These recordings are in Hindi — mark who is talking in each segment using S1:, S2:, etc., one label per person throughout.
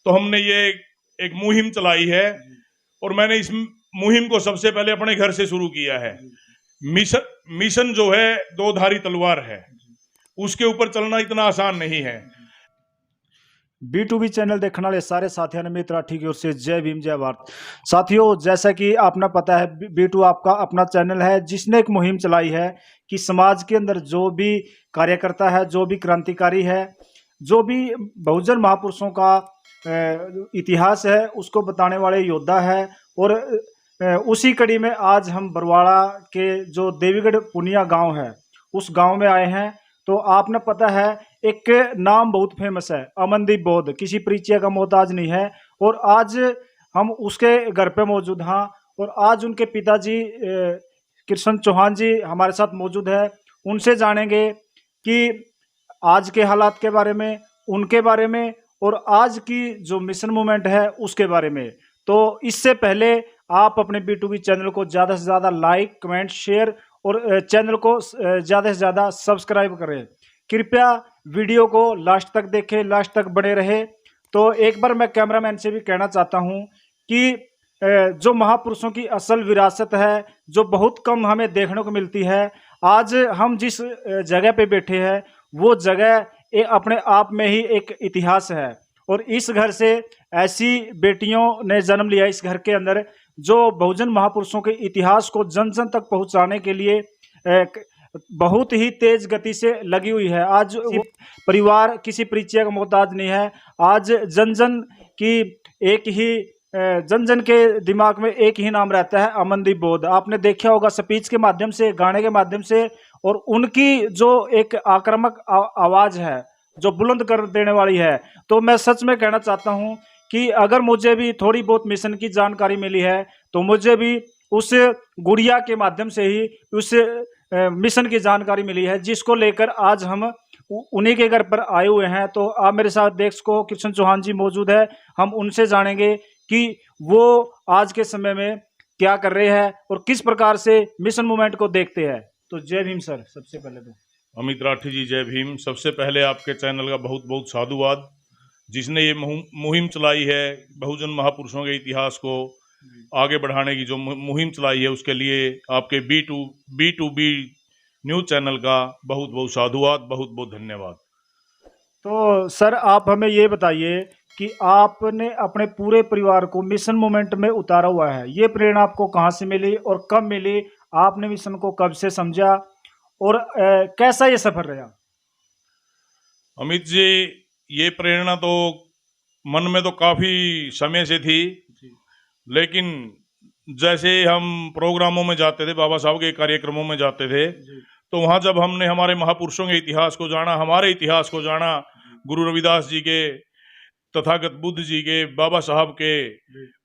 S1: तो हमने ये एक मुहिम चलाई है और मैंने इस मुहिम को सबसे पहले अपने घर से शुरू किया है। मिशन जो है दो धारी तलवार है, उसके ऊपर चलना इतना आसान नहीं है।
S2: B2B चैनल देखने वाले सारे साथियों ने मित्र राठी की ओर से जय भीम जय भारत। साथियों, जैसा कि आपने पता है B2 आपका अपना चैनल है जिसने एक मुहिम चलाई है कि समाज के अंदर जो भी कार्यकर्ता है, जो भी क्रांतिकारी है, जो भी बहुजन महापुरुषों का इतिहास है उसको बताने वाले योद्धा है। और उसी कड़ी में आज हम बरवाड़ा के जो देवीगढ़ पुनिया गांव है उस गांव में आए हैं। तो आपने पता है एक नाम बहुत फेमस है, अमनदीप बौद्ध, किसी परिचय का मोहताज नहीं है। और आज हम उसके घर पे मौजूद हैं और आज उनके पिताजी कृष्ण चौहान जी हमारे साथ मौजूद है। उनसे जानेंगे कि आज के हालात के बारे में, उनके बारे में और आज की जो मिशन मूवमेंट है उसके बारे में। तो इससे पहले आप अपने B2B चैनल को ज़्यादा से ज़्यादा लाइक, कमेंट, शेयर और चैनल को ज़्यादा से ज़्यादा सब्सक्राइब करें। कृपया वीडियो को लास्ट तक देखें, लास्ट तक बने रहे। तो एक बार मैं कैमरामैन से भी कहना चाहता हूं कि जो महापुरुषों की असल विरासत है, जो बहुत कम हमें देखने को मिलती है, आज हम जिस जगह पे बैठे हैं वो जगह अपने आप में ही एक इतिहास है। और इस घर से ऐसी बेटियों ने जन्म लिया इस घर के अंदर जो बहुजन महापुरुषों के इतिहास को जन जन तक पहुंचाने के लिए बहुत ही तेज गति से लगी हुई है। आज परिवार किसी परिचय का मोहताज नहीं है। आज जन जन की एक ही जन जन के दिमाग में एक ही नाम रहता है, अमनदीप बौद्ध। आपने देखा होगा स्पीच के माध्यम से, गाने के माध्यम से, और उनकी जो एक आक्रामक आवाज है जो बुलंद कर देने वाली है। तो मैं सच में कहना चाहता हूं कि अगर मुझे भी थोड़ी बहुत मिशन की जानकारी मिली है तो मुझे भी उस गुड़िया के माध्यम से ही उस मिशन की जानकारी मिली है जिसको लेकर आज हम उन्हीं के घर पर आए हुए हैं। तो आप मेरे साथ देख सको कृष्ण चौहान जी मौजूद है, हम उनसे जानेंगे कि वो आज के समय में क्या कर रहे हैं और किस प्रकार से मिशन मूवमेंट को देखते हैं। तो जय भीम सर। सबसे पहले तो
S1: अमित राठी जी जय भीम। सबसे पहले आपके चैनल का बहुत बहुत साधुवाद, जिसने ये मुहिम चलाई है बहुजन महापुरुषों के इतिहास को आगे बढ़ाने की जो मुहिम चलाई है, उसके लिए आपके B2B न्यूज़ चैनल का बहुत बहुत साधुवाद, बहुत बहुत धन्यवाद।
S2: तो सर आप हमें ये बताइए कि आपने अपने पूरे परिवार को मिशन मूवमेंट में उतारा हुआ है, ये प्रेरणा आपको कहाँ से मिली और कब मिली? आपने मिशन को कब से समझा और कैसा ये सफर रहा?
S1: अमित जी, ये प्रेरणा तो मन में तो काफी समय से थी, लेकिन जैसे हम प्रोग्रामों में जाते थे, बाबा साहब के कार्यक्रमों में जाते थे, तो वहाँ जब हमने हमारे महापुरुषों के इतिहास को जाना, हमारे इतिहास को जाना, गुरु रविदास जी के, तथागत बुद्ध जी के, बाबा साहब के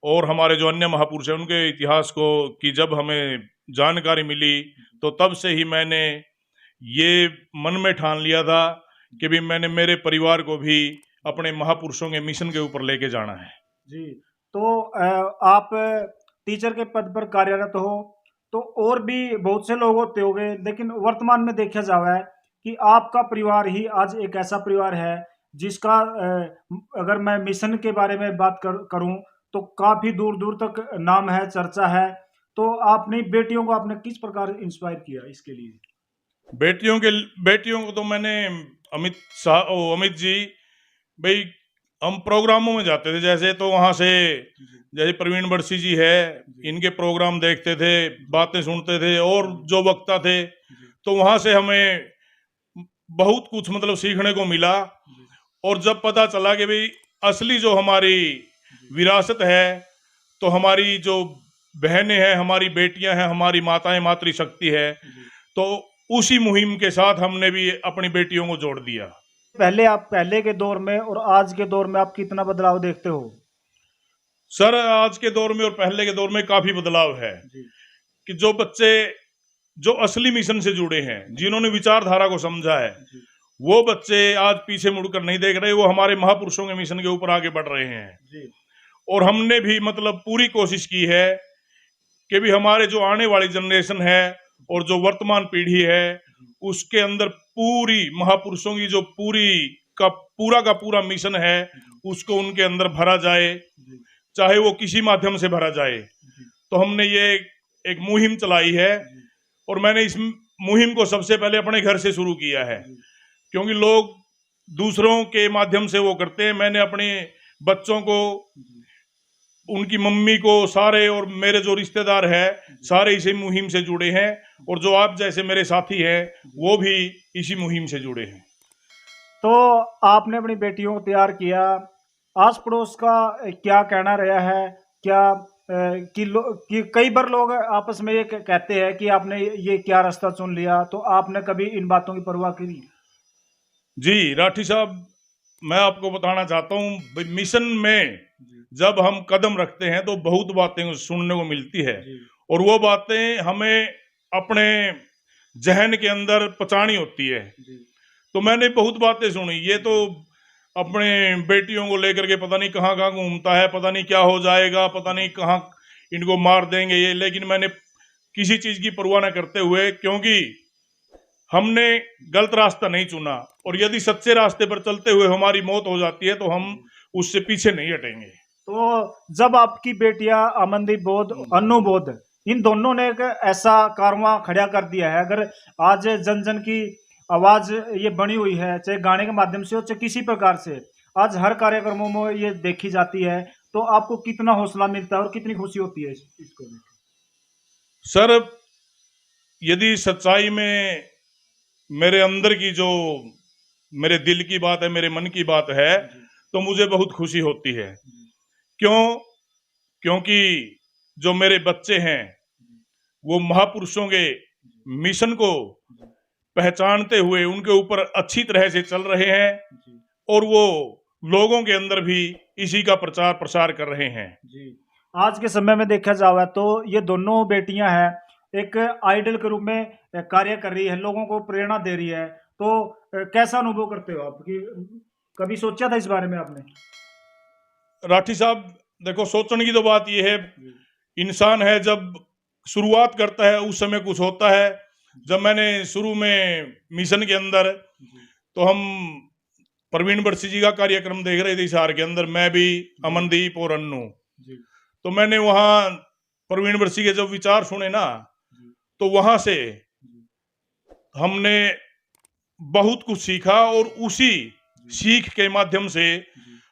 S1: और हमारे जो अन्य महापुरुष हैं उनके इतिहास को की जब हमें जानकारी मिली, तो तब से ही मैंने ये मन में ठान लिया था कि भी मैंने मेरे परिवार को भी अपने महापुरुषों के मिशन के ऊपर लेके जाना है।
S2: जी, तो आप टीचर के पद पर कार्यरत हो, तो और भी बहुत से लोग होते होंगे, लेकिन वर्तमान में देखा जाए कि आपका परिवार ही आज एक ऐसा परिवार है जिसका अगर मैं मिशन के बारे में बात करूं तो काफी दूर दूर तक नाम है, चर्चा है। तो आपने बेटियों को आपने किस प्रकार इंस्पायर किया इसके लिए?
S1: बेटियों को तो मैंने अमित जी भाई, हम प्रोग्रामों में जाते थे जैसे, तो वहाँ से जैसे प्रवीण बरसी जी है, इनके प्रोग्राम देखते थे, बातें सुनते थे और जो वक्ता थे, तो वहाँ से हमें बहुत कुछ मतलब सीखने को मिला। और जब पता चला कि भाई असली जो हमारी विरासत है, तो हमारी जो बहनें हैं, हमारी बेटियां हैं, हमारी माताएं, मातृशक्ति है, तो उसी मुहिम के साथ हमने भी अपनी बेटियों को जोड़ दिया।
S2: पहले के दौर में और आज के दौर में आप कितना बदलाव देखते हो?
S1: सर, आज के दौर में और पहले के दौर में काफी बदलाव है कि जो बच्चे जो असली मिशन से जुड़े हैं, जिन्होंने विचारधारा को समझा है, वो बच्चे आज पीछे मुड़कर नहीं देख रहे, वो हमारे महापुरुषों के मिशन के ऊपर आगे बढ़ रहे हैं। और हमने भी मतलब पूरी कोशिश की है कि भी हमारे जो आने वाली जनरेशन है और जो वर्तमान पीढ़ी है, उसके अंदर पूरी महापुरुषों की जो पूरी का पूरा मिशन है उसको उनके अंदर भरा जाए, चाहे वो किसी माध्यम से भरा जाए। तो हमने ये एक मुहिम चलाई है और मैंने इस मुहिम को सबसे पहले अपने घर से शुरू किया है, क्योंकि लोग दूसरों के माध्यम से वो करते हैं। मैंने अपने बच्चों को, उनकी मम्मी को, सारे, और मेरे जो रिश्तेदार हैं सारे इसी मुहिम से जुड़े हैं, और जो आप जैसे मेरे साथी हैं वो भी इसी मुहिम से जुड़े हैं।
S2: तो आपने अपनी बेटियों को तैयार किया, आस पड़ोस का क्या कहना रहा है? क्या कि कई बार लोग आपस में ये कहते हैं कि आपने ये क्या रास्ता चुन लिया, तो आपने कभी इन बातों की परवाह की?
S1: जी राठी साहब, मैं आपको बताना चाहता हूँ, मिशन में जब हम कदम रखते हैं तो बहुत बातें सुनने को मिलती है, और वो बातें हमें अपने जहन के अंदर पचानी होती है। तो मैंने बहुत बातें सुनी, ये तो अपने बेटियों को लेकर के पता नहीं कहाँ कहाँ घूमता है, पता नहीं क्या हो जाएगा, पता नहीं कहाँ इनको मार देंगे ये। लेकिन मैंने किसी चीज की परवाह न करते हुए, क्योंकि हमने गलत रास्ता नहीं चुना, और यदि सच्चे रास्ते पर चलते हुए हमारी मौत हो जाती है तो हम उससे पीछे नहीं हटेंगे।
S2: तो जब आपकी बेटियां अमनदीप बोध, अन्नू बोध, इन दोनों ने एक ऐसा कारवां खड़ा कर दिया है, अगर आज जन जन की आवाज ये बनी हुई है, चाहे गाने के माध्यम से हो चाहे किसी प्रकार से, आज हर कार्यक्रमों में ये देखी जाती है, तो आपको कितना हौसला मिलता है और कितनी खुशी होती है इसको लेकर?
S1: सर, यदि सच्चाई में मेरे अंदर की जो मेरे दिल की बात है, मेरे मन की बात है, तो मुझे बहुत खुशी होती है। क्यों? क्योंकि जो मेरे बच्चे हैं वो महापुरुषों के मिशन को पहचानते हुए उनके ऊपर अच्छी तरह से चल रहे हैं, और वो लोगों के अंदर भी इसी का प्रचार प्रसार कर रहे हैं।
S2: जी, आज के समय में देखा जाए तो ये दोनों बेटियां हैं, एक आइडल के रूप में कार्य कर रही है, लोगों को प्रेरणा दे रही है। तो कैसा अनुभव करते हो आप, कि कभी सोचा था इस बारे में आपने?
S1: राठी साहब, देखो, सोचने की तो बात यह है, इंसान है जब शुरुआत करता है उस समय कुछ होता है। जब मैंने शुरू में मिशन के अंदर, तो हम प्रवीण बरसी जी का कार्यक्रम देख रहे थे हिसार के अंदर, मैं भी, अमनदीप और अन्नू। तो मैंने वहां प्रवीण बरसी के जब विचार सुने ना, तो वहां से हमने बहुत कुछ सीखा, और उसी सीख के माध्यम से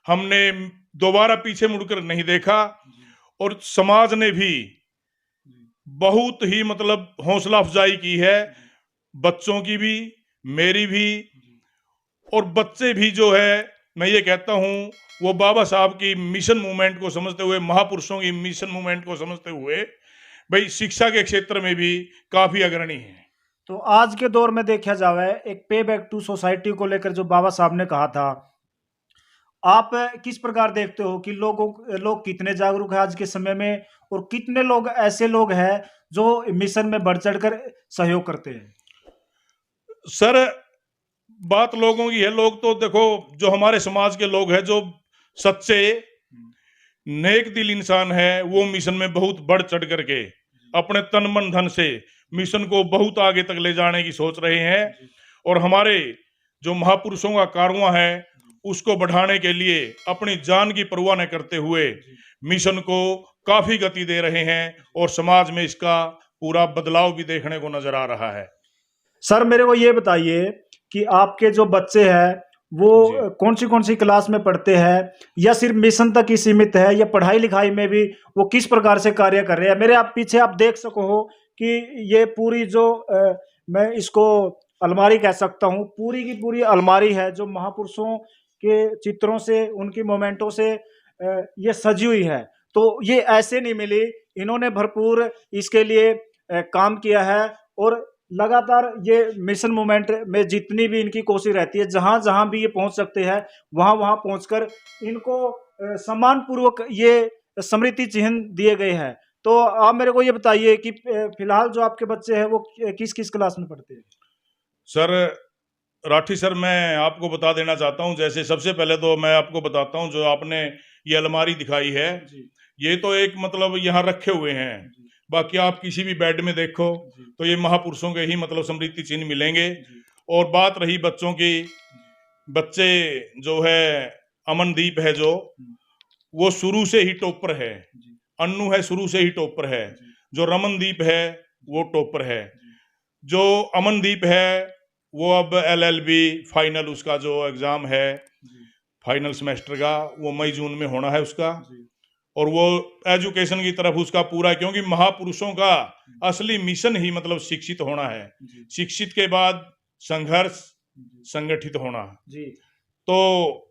S1: हमने दोबारा पीछे मुड़कर नहीं देखा, और समाज ने भी बहुत ही मतलब हौसला अफजाई की है, बच्चों की भी, मेरी भी, और बच्चे भी जो है, मैं ये कहता हूँ, वो बाबा साहब की मिशन मूवमेंट को समझते हुए, महापुरुषों की मिशन मूवमेंट को समझते हुए, भाई शिक्षा के क्षेत्र में भी काफी अग्रणी है।
S2: तो आज के दौर में देखा जाए, एक पे बैक टू सोसाइटी को लेकर जो बाबा साहब ने कहा था, आप किस प्रकार देखते हो कि लोग कितने जागरूक हैं आज के समय में, और कितने लोग ऐसे लोग हैं जो मिशन में बढ़ चढ़कर सहयोग करते हैं?
S1: सर, बात लोगों की है। लोग तो देखो, जो हमारे समाज के लोग हैं, जो सच्चे नेक दिल इंसान है, वो मिशन में बहुत बढ़ चढ़ करके अपने तन मन धन से मिशन को बहुत आगे तक ले जाने की सोच रहे हैं, और हमारे जो महापुरुषों का कारवां है उसको बढ़ाने के लिए अपनी जान की परवाह न करते हुए मिशन को काफी गति दे रहे हैं, और समाज में इसका पूरा बदलाव भी देखने को नजर आ रहा है।
S2: सर, मेरे को ये बताइए कि आपके जो बच्चे हैं वो कौन सी क्लास में पढ़ते हैं, या सिर्फ मिशन तक ही सीमित है, या पढ़ाई लिखाई में भी वो किस प्रकार से कार्य कर रहे हैं? मेरे आप पीछे आप देख सको कि ये पूरी जो मैं इसको अलमारी कह सकता हूँ, पूरी की पूरी अलमारी है जो महापुरुषों के चित्रों से, उनकी मोमेंटों से ये सजी हुई है। तो ये ऐसे नहीं मिली, इन्होंने भरपूर इसके लिए काम किया है, और लगातार ये मिशन मूवमेंट में जितनी भी इनकी कोशिश रहती है, जहां जहां भी ये पहुंच सकते हैं वहां वहां पहुंचकर इनको सम्मान पूर्वक ये स्मृति चिन्ह दिए गए हैं। तो आप मेरे को ये बताइए कि फिलहाल जो आपके बच्चे हैं वो किस किस क्लास में पढ़ते हैं?
S1: सर राठी सर, मैं आपको बता देना चाहता हूं, जैसे सबसे पहले तो मैं आपको बताता हूं, जो आपने ये अलमारी दिखाई है, ये तो एक मतलब यहाँ रखे हुए हैं, बाकी आप किसी भी बेड में देखो तो ये महापुरुषों के ही मतलब स्मृति चिन्ह मिलेंगे। और बात रही बच्चों की, बच्चे जो है अमनदीप है जो, वो शुरू से ही टॉपर है। अन्नू है शुरू से ही टॉपर है। जो रमनदीप है वो टॉपर है। जो अमनदीप है वो अब LLB फाइनल उसका जो एग्जाम है फाइनल सेमेस्टर का, वो मई जून में होना है उसका। और वो एजुकेशन की तरफ उसका पूरा, क्योंकि महापुरुषों का असली मिशन ही मतलब शिक्षित होना है। शिक्षित के बाद संघर्ष, संगठित होना। तो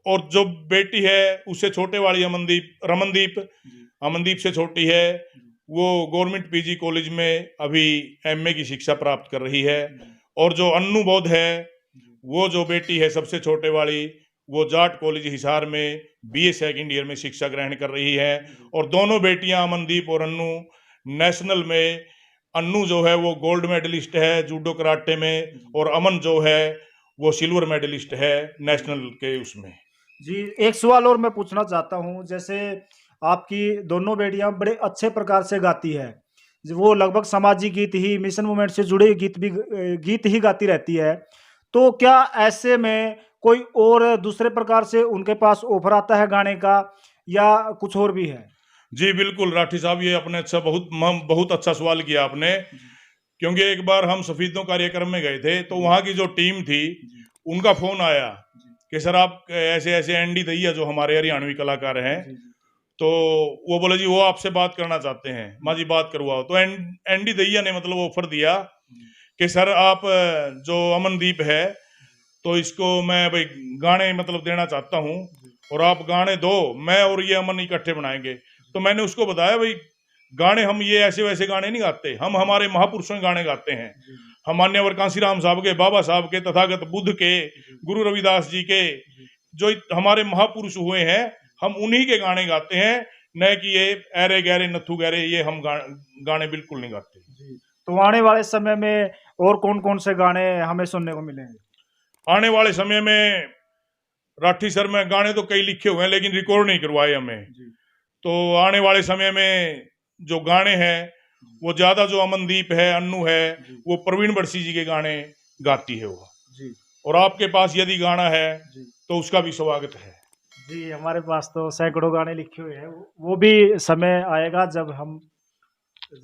S1: और जो बेटी है उससे छोटे वाली अमनदीप से छोटी है, वो गवर्नमेंट PG कॉलेज में अभी MA की शिक्षा प्राप्त कर रही है। और जो अन्नू बौद्ध है, वो जो बेटी है सबसे छोटे वाली, वो जाट कॉलेज हिसार में BA सेकंड ईयर में शिक्षा ग्रहण कर रही है। और दोनों बेटियां अमनदीप और अन्नू नेशनल में, अन्नू जो है वो गोल्ड मेडलिस्ट है जूडो कराटे में, और अमन जो है वो सिल्वर मेडलिस्ट है नेशनल के उसमें।
S2: जी, एक सवाल और मैं पूछना चाहता हूँ। जैसे आपकी दोनों बेटियां बड़े अच्छे प्रकार से गाती है, वो लगभग सामाजिक गीत ही, मिशन मूवमेंट से जुड़े गीत ही गाती रहती है। तो क्या ऐसे में कोई और दूसरे प्रकार से उनके पास ऑफर आता है गाने का, या कुछ और भी है?
S1: जी बिल्कुल राठी साहब, ये अपने बहुत अच्छा सवाल किया आपने। क्योंकि एक बार हम सफीदों कार्यक्रम में गए थे, तो वहाँ की जो टीम थी उनका फोन आया कि सर आप ऐसे ऐसे ND दैया जो हमारे हरियाणवी कलाकार हैं, तो वो बोले जी वो आपसे बात करना चाहते हैं, माँ जी बात करवाओ। तो ND दैया ने मतलब ऑफर दिया कि सर आप जो अमनदीप है तो इसको मैं भाई गाने मतलब देना चाहता हूँ, और आप गाने दो, मैं और ये अमन इकट्ठे बनाएंगे। तो मैंने उसको बताया भाई गाने हम ये ऐसे वैसे गाने नहीं गाते, हम हमारे महापुरुषों के गाने गाते हैं। हम मान्यवर कांसीराम साहब के, बाबा साहब के, तथागत बुद्ध के, गुरु रविदास जी के, जो हमारे महापुरुष हुए हैं, हम उन्हीं के गाने गाते हैं, न कि ये ऐरे गहरे नथु गहरे ये हम गाने बिल्कुल नहीं गाते।
S2: तो आने वाले समय में और कौन कौन से गाने हमें सुनने को मिलेंगे?
S1: आने वाले समय में राठी सर में गाने तो कई लिखे हुए हैं, लेकिन रिकॉर्ड नहीं करवाए हमें। तो आने वाले समय में जो गाने हैं वो ज्यादा जो अमनदीप है, अन्नू है, वो प्रवीण बरसी जी के गाने गाती है वो। और आपके पास यदि गाना है तो उसका भी स्वागत है।
S2: जी, हमारे पास तो सैकड़ों गाने लिखे हुए हैं, वो भी समय आएगा जब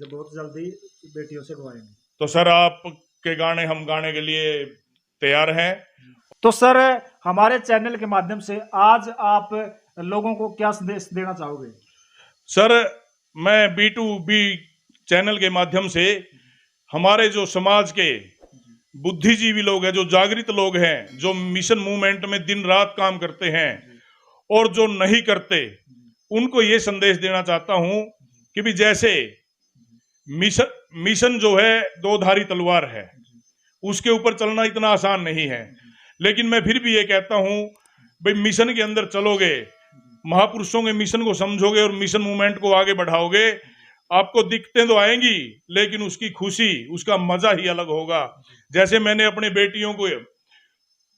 S2: बहुत जल्दी बेटियों से गवाएंगे।
S1: तो सर आपके गाने हम गाने के लिए तैयार हैं।
S2: तो सर हमारे चैनल के माध्यम से आज आप लोगों को क्या संदेश देना चाहोगे?
S1: सर मैं B2B चैनल के माध्यम से हमारे जो समाज के बुद्धिजीवी लोग हैं, जो जागृत लोग हैं, जो मिशन मूवमेंट में दिन रात काम करते हैं और जो नहीं करते, उनको ये संदेश देना चाहता हूं कि भी जैसे मिशन जो है दो धारी तलवार है, उसके ऊपर चलना इतना आसान नहीं है। लेकिन मैं फिर भी ये कहता हूं भाई मिशन के अंदर चलोगे, महापुरुषों के मिशन को समझोगे और मिशन मूवमेंट को आगे बढ़ाओगे, आपको दिक्कतें तो आएंगी लेकिन उसकी खुशी, उसका मजा ही अलग होगा। जैसे मैंने अपने बेटियों को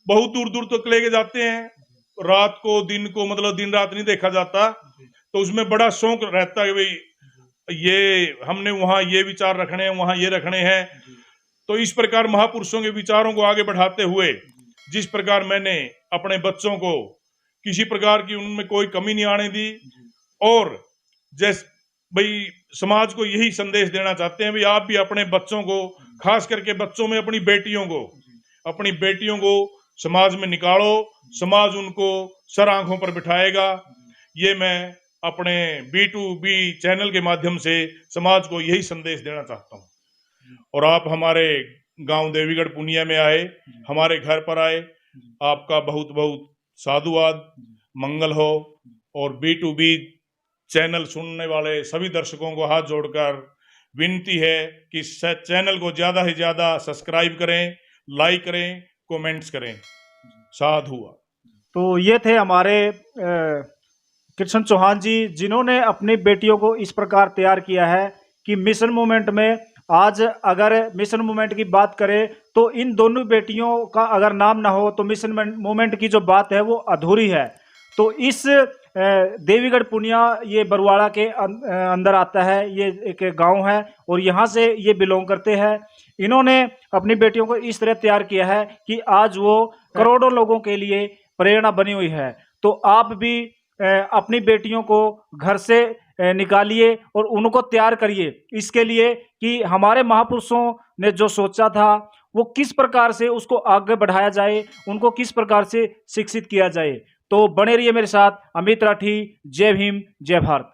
S1: बहुत दूर दूर तक लेके जाते हैं, रात को दिन को मतलब दिन रात नहीं देखा जाता, तो उसमें बड़ा शौक रहता है भाई ये हमने वहां ये विचार रखने हैं, वहां ये रखने हैं। तो इस प्रकार महापुरुषों के विचारों को आगे बढ़ाते हुए जिस प्रकार मैंने अपने बच्चों को किसी प्रकार की उनमें कोई कमी नहीं आने दी, और जैसे भाई समाज को यही संदेश देना चाहते हैं भाई आप भी अपने बच्चों को, खास करके बच्चों में अपनी बेटियों को समाज में निकालो, समाज उनको सर आंखों पर बिठाएगा। ये मैं अपने B2B चैनल के माध्यम से समाज को यही संदेश देना चाहता हूँ। और आप हमारे गांव देवीगढ़ पुनिया में आए, हमारे घर पर आए, आपका बहुत बहुत साधुवाद, मंगल हो। और B2B चैनल सुनने वाले सभी दर्शकों को हाथ जोड़कर विनती है कि चैनल को ज्यादा से ज्यादा सब्सक्राइब करें, लाइक करें, कमेंट्स करें। साधु।
S2: तो ये थे हमारे कृष्ण चौहान जी, जिन्होंने अपनी बेटियों को इस प्रकार तैयार किया है कि मिशन मूवमेंट में आज अगर मिशन मूवमेंट की बात करें तो इन दोनों बेटियों का अगर नाम ना हो तो मिशन मूवमेंट की जो बात है वो अधूरी है। तो इस देवीगढ़ पुनिया ये बरवाड़ा के अंदर आता है, ये एक गांव है और यहाँ से ये बिलोंग करते हैं। इन्होंने अपनी बेटियों को इस तरह तैयार किया है कि आज वो करोड़ों लोगों के लिए प्रेरणा बनी हुई है। तो आप भी अपनी बेटियों को घर से निकालिए और उनको तैयार करिए इसके लिए कि हमारे महापुरुषों ने जो सोचा था वो किस प्रकार से उसको आगे बढ़ाया जाए, उनको किस प्रकार से शिक्षित किया जाए। तो बने रहिए मेरे साथ। अमित राठी। जय भीम, जय भारत।